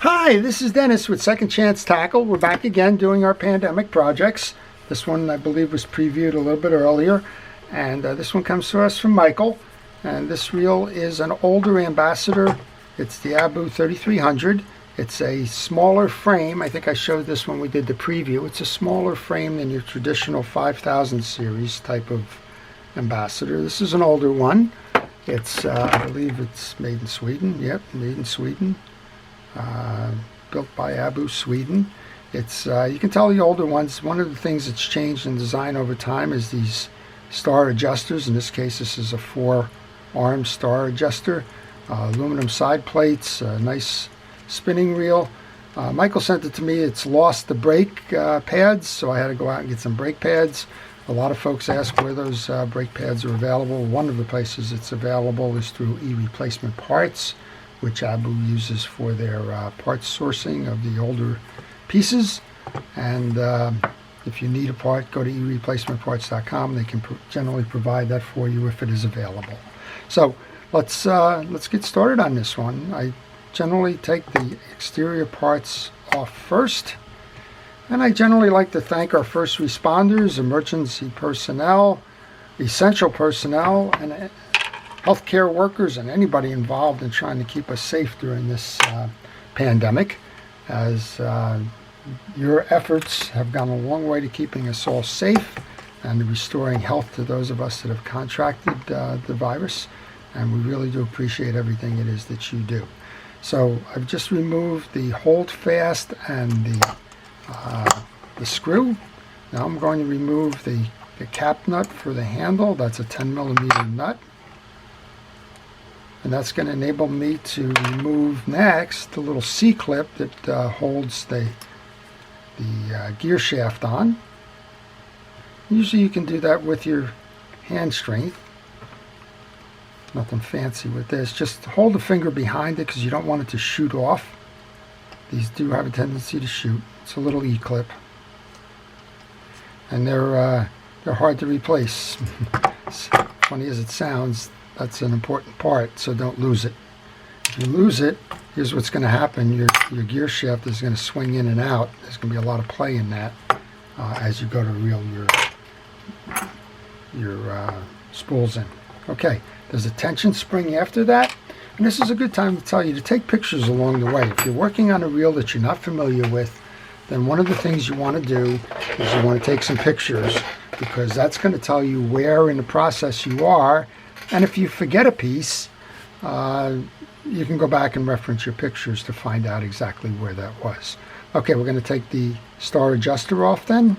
Hi, this is Dennis with Second Chance Tackle. We're back again doing our pandemic projects. This one I believe was previewed a little bit earlier, and this one comes to us from Michael. And this reel is an older Ambassador. It's the Abu 3300. It's a smaller frame. I think I showed this when we did the preview. It's a smaller frame than your traditional 5000 series type of Ambassador. This is an older one. It's, I believe it's made in Sweden. Yep, made in Sweden. Built by Abu, Sweden. It's you can tell the older ones. One of the things that's changed in design over time is these star adjusters. In this case, this is a 4-arm star adjuster. Aluminum side plates, a nice spinning reel. Michael sent it to me. It's lost the brake pads, so I had to go out and get some brake pads. A lot of folks ask where those brake pads are available. One of the places it's available is through e-replacement parts, which Abu uses for their parts sourcing of the older pieces. And if you need a part, go to ereplacementparts.com. They can generally provide that for you if it is available. So let's get started on this one. I generally take the exterior parts off first, and I generally like to thank our first responders, emergency personnel, essential personnel, and healthcare workers, and anybody involved in trying to keep us safe during this pandemic, as your efforts have gone a long way to keeping us all safe and restoring health to those of us that have contracted the virus, and we really do appreciate everything it is that you do. So I've just removed the hold fast and the screw. Now I'm going to remove the cap nut for the handle. That's a 10mm nut. And that's going to enable me to remove next the little C-clip that holds the gear shaft on. Usually you can do that with your hand strength. Nothing fancy with this. Just hold the finger behind it because you don't want it to shoot off. These do have a tendency to shoot. It's a little E-clip. And they're hard to replace. As funny as it sounds, that's an important part, so don't lose it. If you lose it, here's what's going to happen. Your gear shaft is going to swing in and out. There's going to be a lot of play in that as you go to reel your spools in. Okay, there's a tension spring after that. And this is a good time to tell you to take pictures along the way. If you're working on a reel that you're not familiar with, then one of the things you want to do is you want to take some pictures, because that's going to tell you where in the process you are. And if you forget a piece, you can go back and reference your pictures to find out exactly where that was. Okay, we're going to take the star adjuster off then.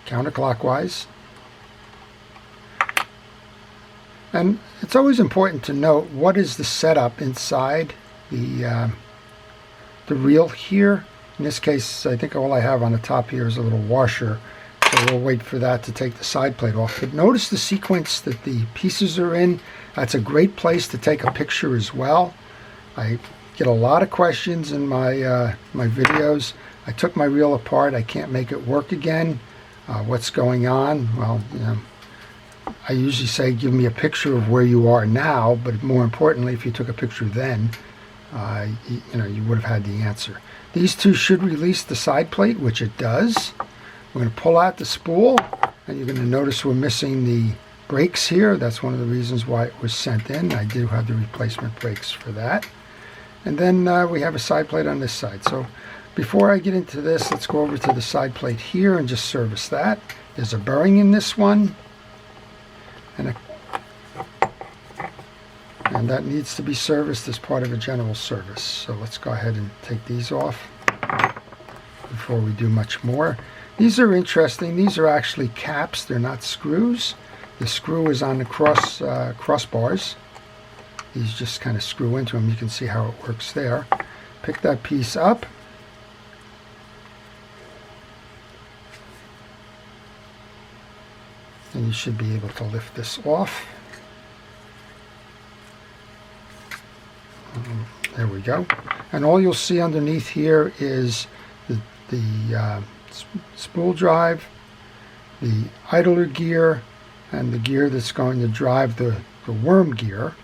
Counterclockwise. And it's always important to note what is the setup inside the reel here. In this case, I think all I have on the top here is a little washer. So we'll wait for that to take the side plate off. But notice the sequence that the pieces are in. That's a great place to take a picture as well. I get a lot of questions in my my videos. I took my reel apart. I can't make it work again. What's going on? Well, you know, I usually say give me a picture of where you are now. But more importantly, if you took a picture then, you would have had the answer. These two should release the side plate, which it does. We're going to pull out the spool, and you're going to notice we're missing the brakes here. That's one of the reasons why it was sent in. I do have the replacement brakes for that. And then we have a side plate on this side. So before I get into this, let's go over to the side plate here and just service that. There's a bearing in this one, and that needs to be serviced as part of a general service. So let's go ahead and take these off before we do much more. These are interesting. These are actually caps. They're not screws. The screw is on the crossbars. These just kind of screw into them. You can see how it works there. Pick that piece up. And you should be able to lift this off. There we go. And all you'll see underneath here is the spool drive, the idler gear, and the gear that's going to drive the worm gear.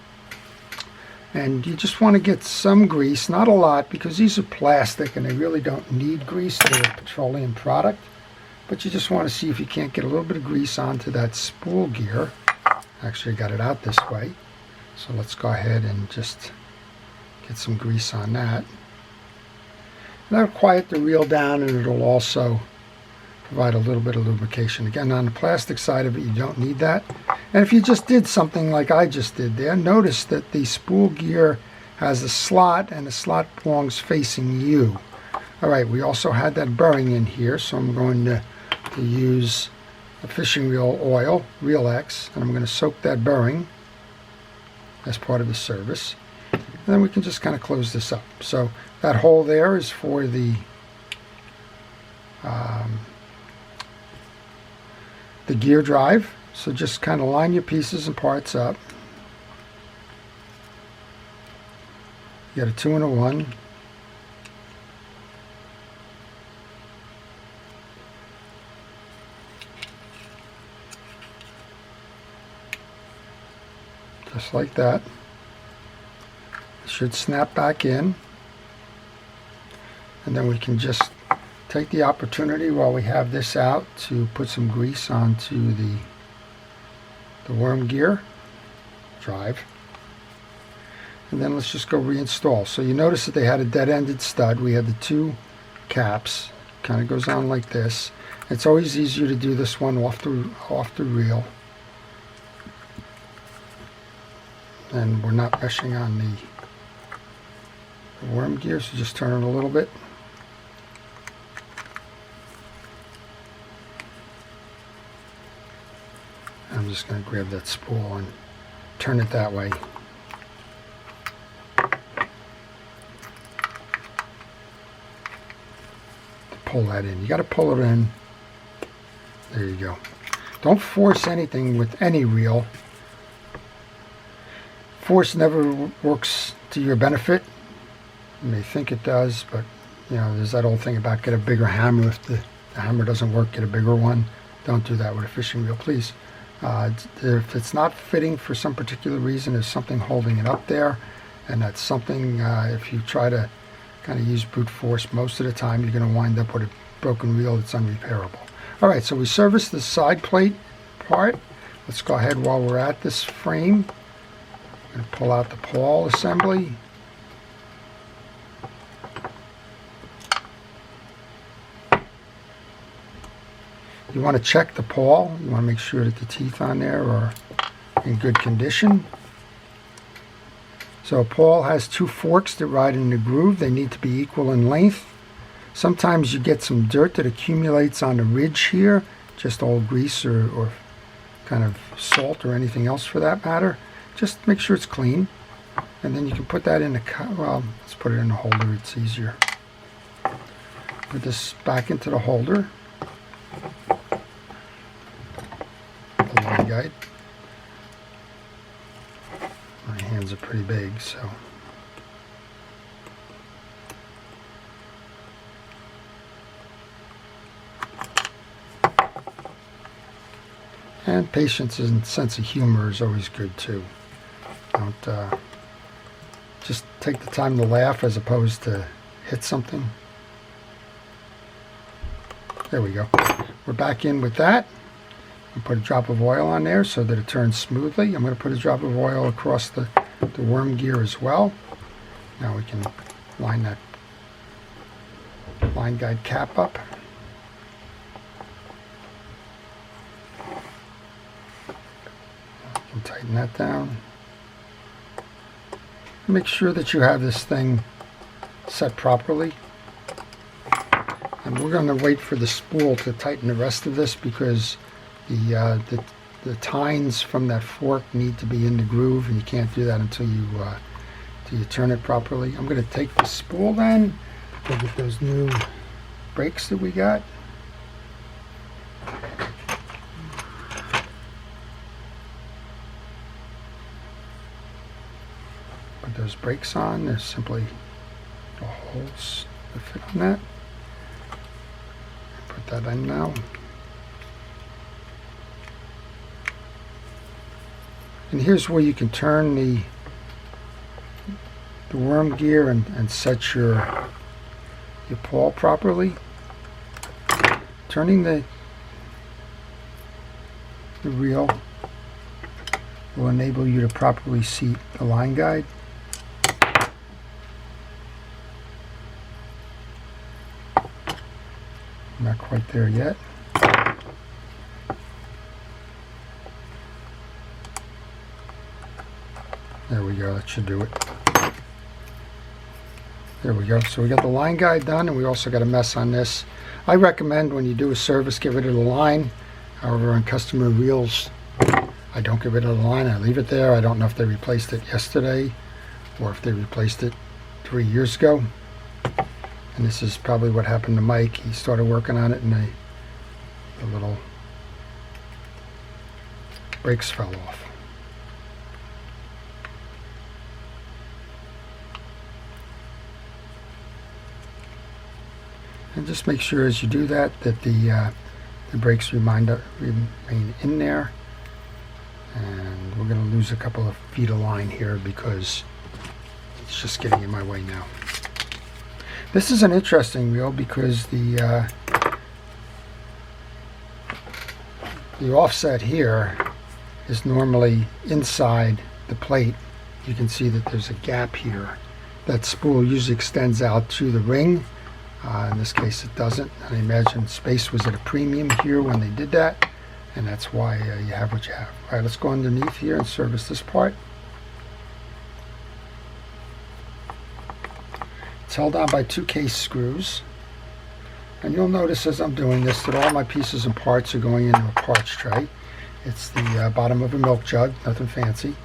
And you just want to get some grease, not a lot, because these are plastic and they really don't need grease. They're a petroleum product. But you just want to see if you can't get a little bit of grease onto that spool gear. Actually, I got it out this way. So let's go ahead and just get some grease on that. And that'll quiet the reel down, and it'll also provide a little bit of lubrication. Again, on the plastic side of it, you don't need that. And if you just did something like I just did there, notice that the spool gear has a slot, and the slot belongs facing you. All right, we also had that bearing in here, so I'm going to use a fishing reel oil, Reel X, and I'm going to soak that bearing as part of the service. And then we can just kind of close this up. So that hole there is for the gear drive. So just kind of line your pieces and parts up. You got a 2 and a 1. Just like that. It should snap back in. And then we can just take the opportunity while we have this out to put some grease onto the worm gear drive. And then let's just go reinstall. So you notice that they had a dead-ended stud. We had the 2 caps. Kind of goes on like this. It's always easier to do this one off the reel. And we're not meshing on the worm gear, so just turn it a little bit. I'm just going to grab that spool and turn it that way. Pull that in. You got to pull it in. There you go. Don't force anything with any reel. Force never works to your benefit. You may think it does, but you know, there's that old thing about get a bigger hammer. If the hammer doesn't work, get a bigger one. Don't do that with a fishing reel, please. If it's not fitting for some particular reason, there's something holding it up there, and that's something, if you try to kind of use brute force, most of the time you're going to wind up with a broken reel that's unrepairable. All right, so we serviced the side plate part. Let's go ahead while we're at this frame. I'm going to pull out the Pawl assembly. You want to check the pawl. You want to make sure that the teeth on there are in good condition. So a pawl has 2 forks that ride in the groove. They need to be equal in length. Sometimes you get some dirt that accumulates on the ridge here, just old grease or kind of salt or anything else for that matter. Just make sure it's clean, and then you can put that in the, well, let's put it in the holder, it's easier. Put this back into the holder. The line guide. My hands are pretty big, so. And patience and sense of humor is always good too. Don't just take the time to laugh as opposed to hit something. There we go. We're back in with that. I'll put a drop of oil on there so that it turns smoothly. I'm going to put a drop of oil across the worm gear as well. Now we can line that line guide cap up. You can tighten that down. Make sure that you have this thing set properly. And we're going to wait for the spool to tighten the rest of this because the tines from that fork need to be in the groove, and you can't do that until you turn it properly. I'm going to take the spool then, look at those new brakes that we got. Put those brakes on. There's simply no holes that fit on that. Put that in now. And here's where you can turn the worm gear and set your pawl properly. Turning the reel will enable you to properly seat the line guide. Not quite there yet. There we go, that should do it. There we go. So we got the line guide done, and we also got a mess on this. I recommend when you do a service, get rid of the line. However, on customer reels, I don't get rid of the line. I leave it there. I don't know if they replaced it yesterday or if they replaced it 3 years ago. And this is probably what happened to Mike. He started working on it and the little brakes fell off. And just make sure as you do that the brakes remain in there. And we're going to lose a couple of feet of line here because it's just getting in my way now. This is an interesting reel because the offset here is normally inside the plate. You can see that there's a gap here. That spool usually extends out to the ring. In this case it doesn't. I imagine space was at a premium here when they did that, and that's why you have what you have. Alright, let's go underneath here and service this part. It's held on by 2 case screws, and you'll notice as I'm doing this that all my pieces and parts are going into a parts tray. It's the bottom of a milk jug, nothing fancy,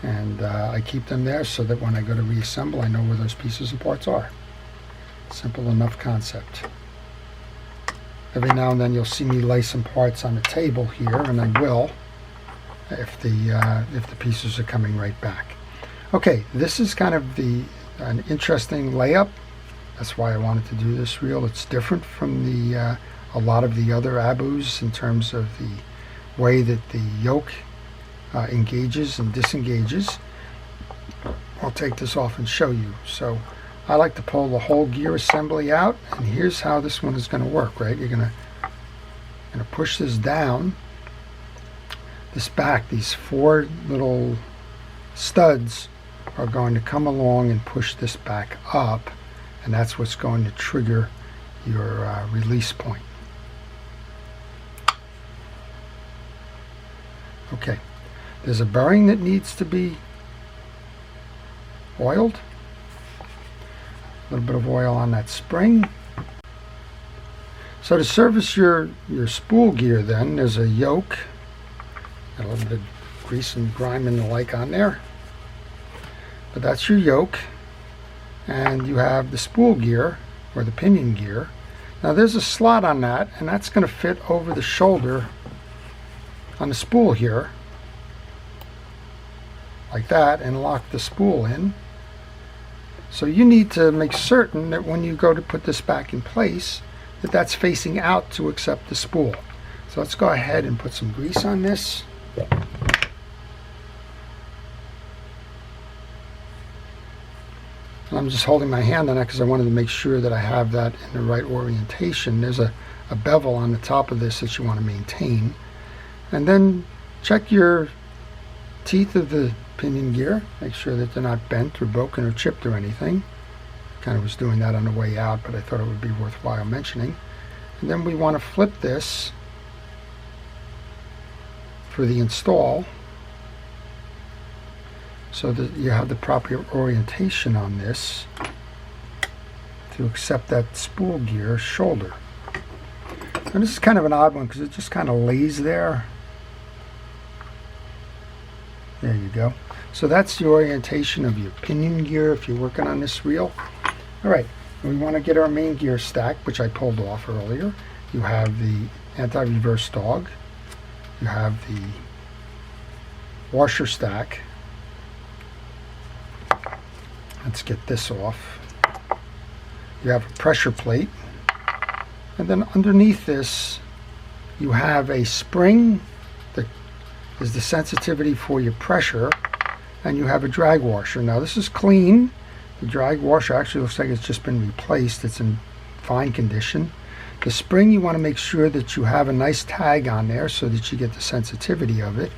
and I keep them there so that when I go to reassemble I know where those pieces and parts are. Simple enough concept. Every now and then you'll see me lay some parts on the table here, and I will if the pieces are coming right back. Okay, this is kind of an interesting layup. That's why I wanted to do this reel. It's different from a lot of the other Abus in terms of the way that the yoke engages and disengages. I'll take this off and show you. So I like to pull the whole gear assembly out, and here's how this one is going to work, right? You're going to push this down, this back, these 4 little studs are going to come along and push this back up, and that's what's going to trigger your release point. Okay, there's a bearing that needs to be oiled. A little bit of oil on that spring. So to service your spool gear then, there's a yoke, got a little bit of grease and grime and the like on there, but that's your yoke, and you have the spool gear or the pinion gear. Now there's a slot on that, and that's going to fit over the shoulder on the spool here like that and lock the spool in. So you need to make certain that when you go to put this back in place that that's facing out to accept the spool. So let's go ahead and put some grease on this. And I'm just holding my hand on that because I wanted to make sure that I have that in the right orientation. There's a bevel on the top of this that you want to maintain. And then check your teeth of the pinion gear, make sure that they're not bent or broken or chipped or anything. Kind of was doing that on the way out, but I thought it would be worthwhile mentioning. And then we want to flip this for the install so that you have the proper orientation on this to accept that spool gear shoulder. And this is kind of an odd one because it just kind of lays there. There you go. So that's the orientation of your pinion gear if you're working on this reel. Alright, we want to get our main gear stack, which I pulled off earlier. You have the anti-reverse dog. You have the washer stack. Let's get this off. You have a pressure plate. And then underneath this, you have a spring that is the sensitivity for your pressure, and you have a drag washer. Now this is clean, The drag washer actually looks like it's just been replaced. It's in fine condition. The spring, you want to make sure that you have a nice tag on there so that you get the sensitivity of it.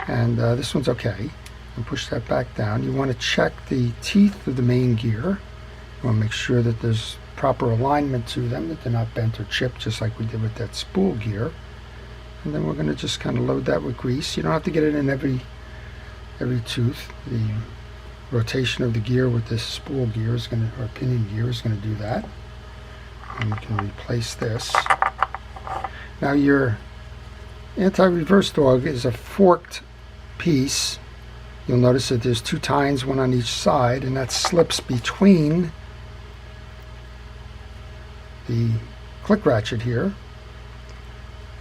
And this one's okay. And push that back down. You want to check the teeth of the main gear. You want to make sure that there's proper alignment to them, that they're not bent or chipped, just like we did with that spool gear. And then we're going to just kind of load that with grease. You don't have to get it in every tooth. The rotation of the gear with this spool gear is going to, or pinion gear is going to do that. And you can replace this. Now your anti-reverse dog is a forked piece. You'll notice that there's two tines, one on each side, and that slips between the click ratchet here.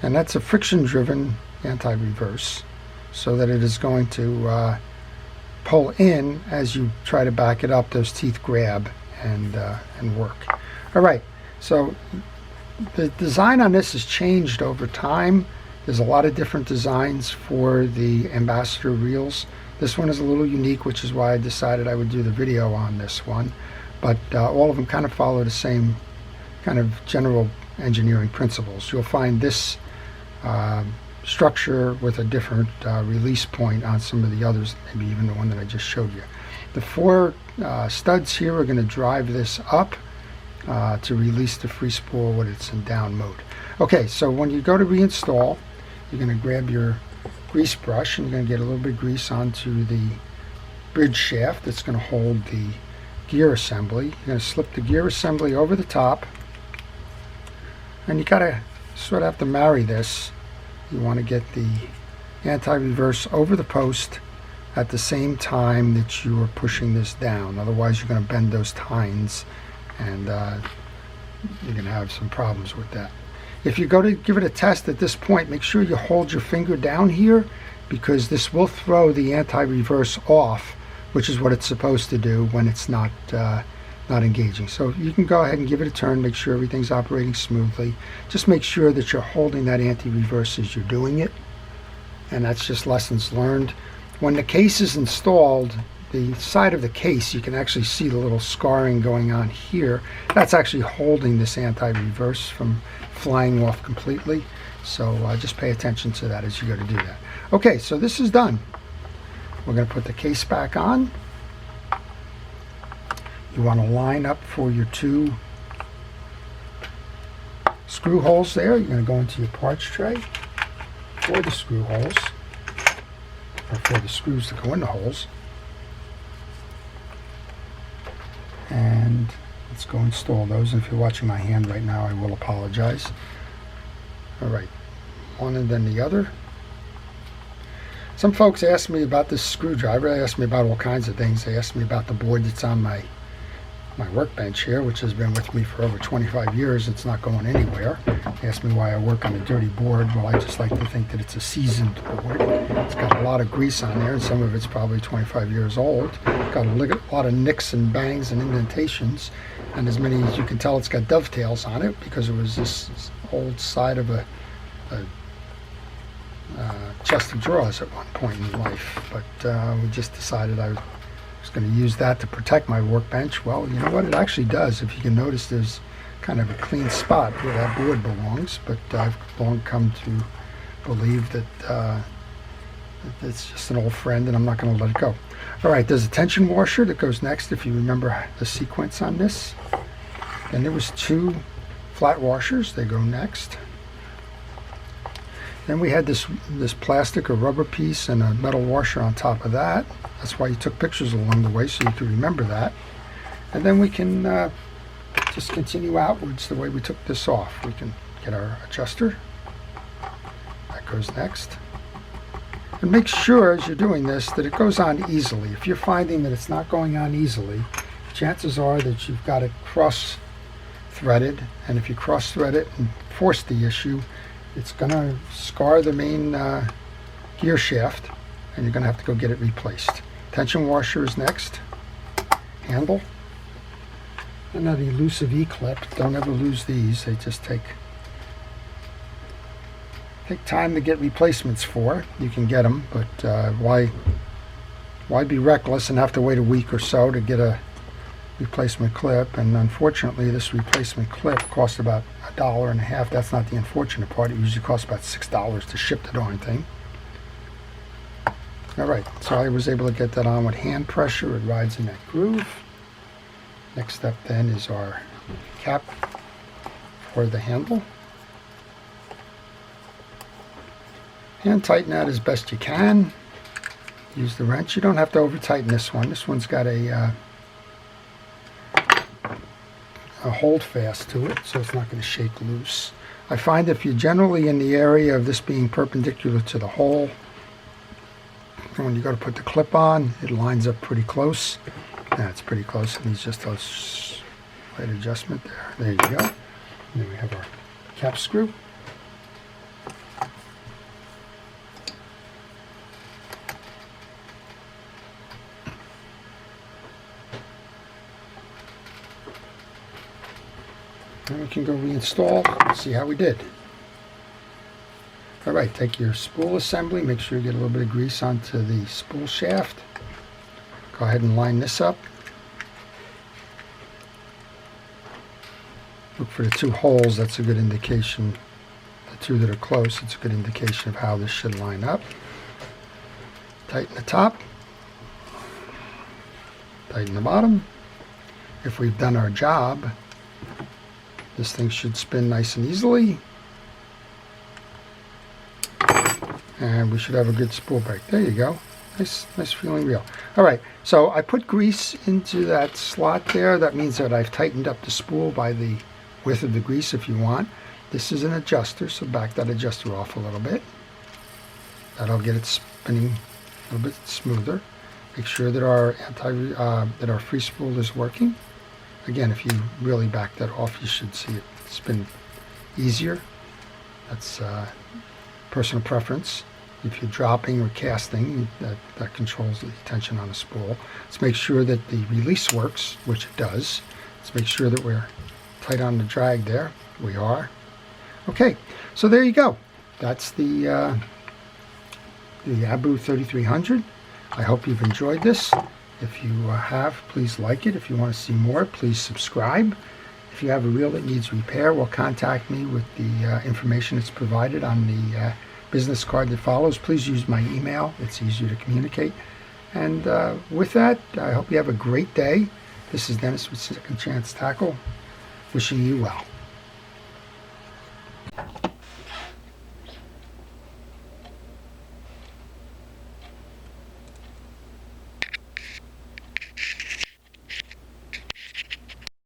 And that's a friction-driven anti-reverse, so that it is going to pull in as you try to back it up. Those teeth grab and work. All right, so the design on this has changed over time. There's a lot of different designs for the Ambassadeur reels. This one is a little unique, which is why I decided I would do the video on this one. But all of them kind of follow the same kind of general engineering principles. You'll find this structure with a different release point on some of the others, maybe even the one that I just showed you. The four studs here are going to drive this up to release the free spool when it's in down mode. Okay, so when you go to reinstall, you're going to grab your grease brush and you're going to get a little bit of grease onto the bridge shaft that's going to hold the gear assembly. You're going to slip the gear assembly over the top, and you got to sort of have to marry this. You want to get the anti-reverse over the post at the same time that you are pushing this down. Otherwise you're going to bend those tines, and you're going to have some problems with that. If you go to give it a test at this point, make sure you hold your finger down here, because this will throw the anti-reverse off, which is what it's supposed to do when it's not engaging. So you can go ahead and give it a turn, make sure everything's operating smoothly. Just make sure that you're holding that anti-reverse as you're doing it, and that's just lessons learned. When the case is installed, the side of the case, you can actually see the little scarring going on here. That's actually holding this anti-reverse from flying off completely. So just pay attention to that as you go to do that. Okay, so this is done. We're going to put the case back on. You want to line up for your two screw holes there. You're going to go into your parts tray for the screw holes, or for the screws to go in the holes. And let's go install those. And if you're watching my hand right now, I will apologize. All right, one and then the other. Some folks ask me about this screwdriver. They ask me about all kinds of things. They ask me about the board that's on my workbench here, which has been with me for over 25 years. It's not going anywhere. They ask me why I work on a dirty board. Well, I just like to think that it's a seasoned board. It's got a lot of grease on there, and some of it's probably 25 years old. It's got a lot of nicks and bangs and indentations, and as many as you can tell, it's got dovetails on it because it was this old side of a chest of drawers at one point in life. But we just decided I was going to use that to protect my workbench. Well, you know what, it actually does. If you can notice, there's kind of a clean spot where that board belongs, but I've long come to believe that it's just an old friend and I'm not going to let it go. All right, there's a tension washer that goes next, if you remember the sequence on this. And there was two flat washers, they go next. Then we had this plastic or rubber piece and a metal washer on top of that. That's why you took pictures along the way, so you could remember that. And then we can just continue outwards the way we took this off. We can get our adjuster. That goes next. And make sure as you're doing this that it goes on easily. If you're finding that it's not going on easily, chances are that you've got it cross-threaded. And if you cross-thread it and force the issue, it's going to scar the main gear shaft, and you're going to have to go get it replaced. Tension washer is next. Handle. And that elusive E-clip. Don't ever lose these. They just take time to get replacements for. You can get them, but why be reckless and have to wait a week or so to get a replacement clip, and unfortunately this replacement clip cost about $1.50. That's not the unfortunate part. It usually costs about $6 to ship the darn thing. Alright, so I was able to get that on with hand pressure. It rides in that groove. Next step then is our cap for the handle. Hand tighten that as best you can. Use the wrench. You don't have to over tighten this one. This one's got a hold fast to it, so it's not going to shake loose. I find if you're generally in the area of this being perpendicular to the hole, and when you go to put the clip on, it lines up pretty close. Yeah, it's pretty close. It needs just a slight adjustment there. There you go. And then we have our cap screw. And we can go reinstall and see how we did. Alright, take your spool assembly, make sure you get a little bit of grease onto the spool shaft. Go ahead and line this up. Look for the two holes, that's a good indication. The two that are close, it's a good indication of how this should line up. Tighten the top. Tighten the bottom. If we've done our job, this thing should spin nice and easily. And we should have a good spool break. There you go. Nice feeling reel. Alright, so I put grease into that slot there. That means that I've tightened up the spool by the width of the grease if you want. This is an adjuster, so back that adjuster off a little bit. That'll get it spinning a little bit smoother. Make sure that our free spool is working. Again, if you really back that off, you should see it spin easier. That's personal preference. If you're dropping or casting, that controls the tension on the spool. Let's make sure that the release works, which it does. Let's make sure that we're tight on the drag there. We are. Okay, so there you go. That's the Abu 3300. I hope you've enjoyed this. If you have, please like it. If you want to see more, please subscribe. If you have a reel that needs repair, well, contact me with the information that's provided on the business card that follows. Please use my email. It's easier to communicate. And with that, I hope you have a great day. This is Dennis with Second Chance Tackle, wishing you well.